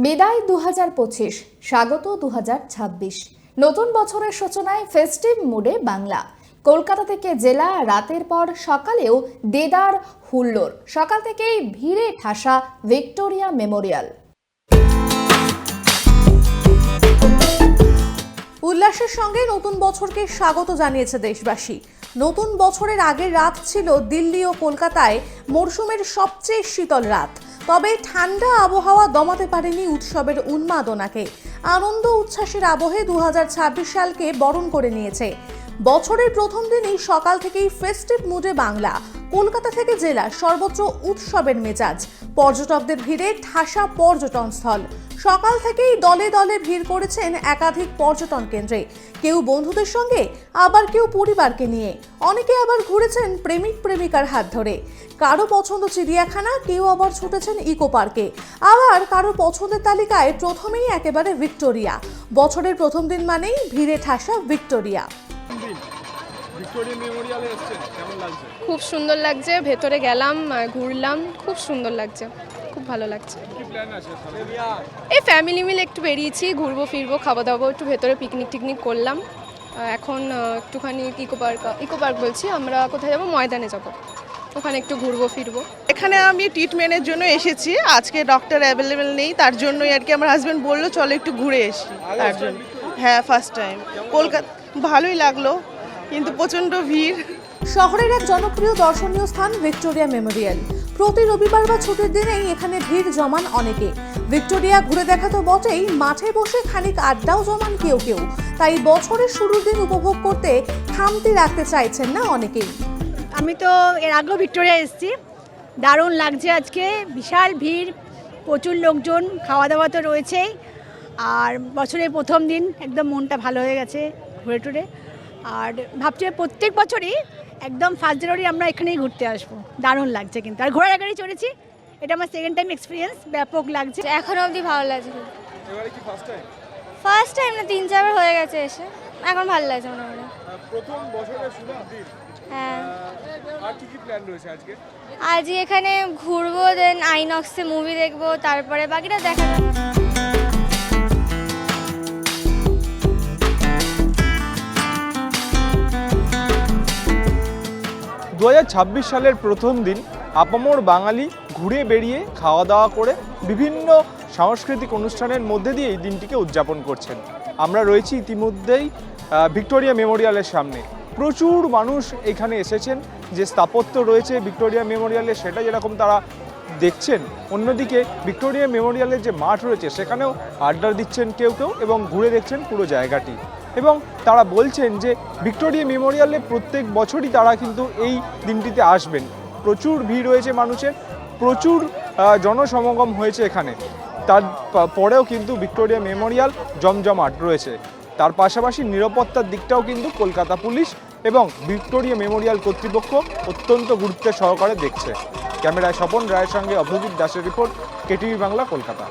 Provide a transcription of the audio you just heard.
বিদায় 2025, স্বাগত 2026। নতুন বছরের সূচনায় ফেস্টিভ মুডে বাংলা। কলকাতা থেকে জেলা, রাতের পর সকালেও দেদার হুল্লোড়। সকাল থেকেই ভিড়ে ঠাসা ভিক্টোরিয়া মেমোরিয়াল। উল্লাসের সঙ্গে নতুন বছরকে স্বাগত জানিয়েছে দেশবাসী। নতুন বছরের আগের রাত ছিল দিল্লি ও কলকাতায় মরশুমের সবচেয়ে শীতল রাত। তবে ঠান্ডা আবহাওয়া দমাতে পারেনি উৎসবের উন্মাদনাকে। আনন্দ উচ্ছ্বাসের আবহে 2026 সালকে বরণ করে নিয়েছে। বছরের প্রথম দিনই সকাল থেকেই ফেস্টিভ মুডে বাংলা। কলকাতা থেকে জেলা, সর্বত্র উৎসবের মেজাজ। পর্যটকদের ভিড়ে ঠাসা পর্যটন স্থল। সকাল থেকেই দলে দলে ভিড় করেছেন একাধিক পর্যটন কেন্দ্রে। কেউ বন্ধুদের সঙ্গে, আবার কেউ পরিবারকে নিয়ে। অনেকে আবার ঘুরেছেন প্রেমিক প্রেমিকার হাত ধরে। কারো পছন্দ চিড়িয়াখানা, কেউ আবার ছুটেছেন ইকো পার্কে। আবার কারো পছন্দের তালিকায় প্রথমেই একেবারে ভিক্টোরিয়া। বছরের প্রথম দিন মানেই ভিড়ে ঠাসা ভিক্টোরিয়া। খুব সুন্দর লাগছে, ভেতরে গেলাম, ঘুরলাম, খুব সুন্দর লাগছে, খুব ভালো লাগছে। এই ফ্যামিলি মিলে একটু বেরিয়েছি, ঘুরবো ফিরবো, খাওয়া দাওয়া, একটু ভেতরে পিকনিক টিকনিক করলাম। এখন একটুখানি ইকো পার্ক বলছি, আমরা কোথায় যাবো, ময়দানে যাব, ওখানে একটু ঘুরবো ফিরবো। এখানে আমি ট্রিটমেন্টের জন্য এসেছি, আজকে ডক্টর অ্যাভেলেবেল নেই, তার জন্যই আর কি আমার হাজব্যান্ড বললো চলো একটু ঘুরে এসি, তার জন্য। হ্যাঁ, ফার্স্ট টাইম কলকাতা, ভালোই লাগলো, কিন্তু প্রচণ্ড ভিড়। শহরের এক জনপ্রিয় দর্শনীয় স্থান ভিক্টোরিয়া মেমোরিয়াল। প্রতি রবিবার বা ছুটির দিনেই এখানে ভিড় জমান অনেকে। ভিক্টোরিয়া ঘুরে দেখা তো বটেই, মাঠে বসে খানিক আড্ডাও জমান কেউ কেউ। তাই বছরের শুরুর দিন উপভোগ করতে খামতি রাখতে চাইছেন না অনেকেই। আমি তো এর আগেও ভিক্টোরিয়া এসেছি, দারুণ লাগছে। আজকে বিশাল ভিড়, প্রচুর লোকজন, খাওয়া দাওয়া তো রয়েছেই। আর বছরের প্রথম দিন একদম মনটা ভালো হয়ে গেছে ঘুরে টুরে। আর ভাবছি প্রত্যেক বছরই একদম 1 জানুয়ারি আমরা এখানেই ঘুরতে আসবো। দারুণ লাগছে কিন্তু। আর ঘোড়ার গাড়ি চড়েছি, এটা আমার সেকেন্ড টাইম এক্সপিরিয়েন্স, ব্যাপক লাগছে। এখনো অবধি ভালো লাগছে। ফার্স্ট টাইম না, 3-4 বার হয়ে গেছে এসে, এখন ভালো লাগছে মোটামুটি। প্রথম বছরের শুরুর দিন। হ্যাঁ, আর কি প্ল্যান রয়েছে আজকে? আজ এখানে ঘুরবো, দেন আইনক্সে মুভি দেখবো, তারপরে বাকিটা দেখা যাবে। 2026 সালের প্রথম দিন আপামর বাঙালি ঘুরে বেরিয়ে খাওয়া দাওয়া করে বিভিন্ন সাংস্কৃতিক অনুষ্ঠানের মধ্যে দিয়ে এই দিনটিকে উদযাপন করছেন। আমরা রয়েছি ইতিমধ্যেই ভিক্টোরিয়া মেমোরিয়ালের সামনে। প্রচুর মানুষ এখানে এসেছেন। যে স্থাপত্য রয়েছে ভিক্টোরিয়া মেমোরিয়ালে, সেটা যেরকম তারা দেখছেন, অন্যদিকে ভিক্টোরিয়া মেমোরিয়ালের যে মাঠ রয়েছে সেখানেও আড্ডা দিচ্ছেন কেউ কেউ এবং ঘুরে দেখছেন পুরো জায়গাটি। এবং তারা বলছেন যে ভিক্টোরিয়া মেমোরিয়ালে প্রত্যেক বছরই তারা কিন্তু এই দিনটিতে আসবেন। প্রচুর ভিড় রয়েছে মানুষের, প্রচুর জনসমাগম হয়েছে এখানে। তার পরেও কিন্তু ভিক্টোরিয়া মেমোরিয়াল জমজমাট রয়েছে। তার পাশাপাশি নিরাপত্তার দিকটাও কিন্তু কলকাতা পুলিশ এবং ভিক্টোরিয়া মেমোরিয়াল কর্তৃপক্ষ অত্যন্ত গুরুত্বের সহকারে দেখছে। ক্যামেরায় স্বপন রায়ের সঙ্গে অভিজিৎ দাসের রিপোর্ট, কেটিভি বাংলা, কলকাতা।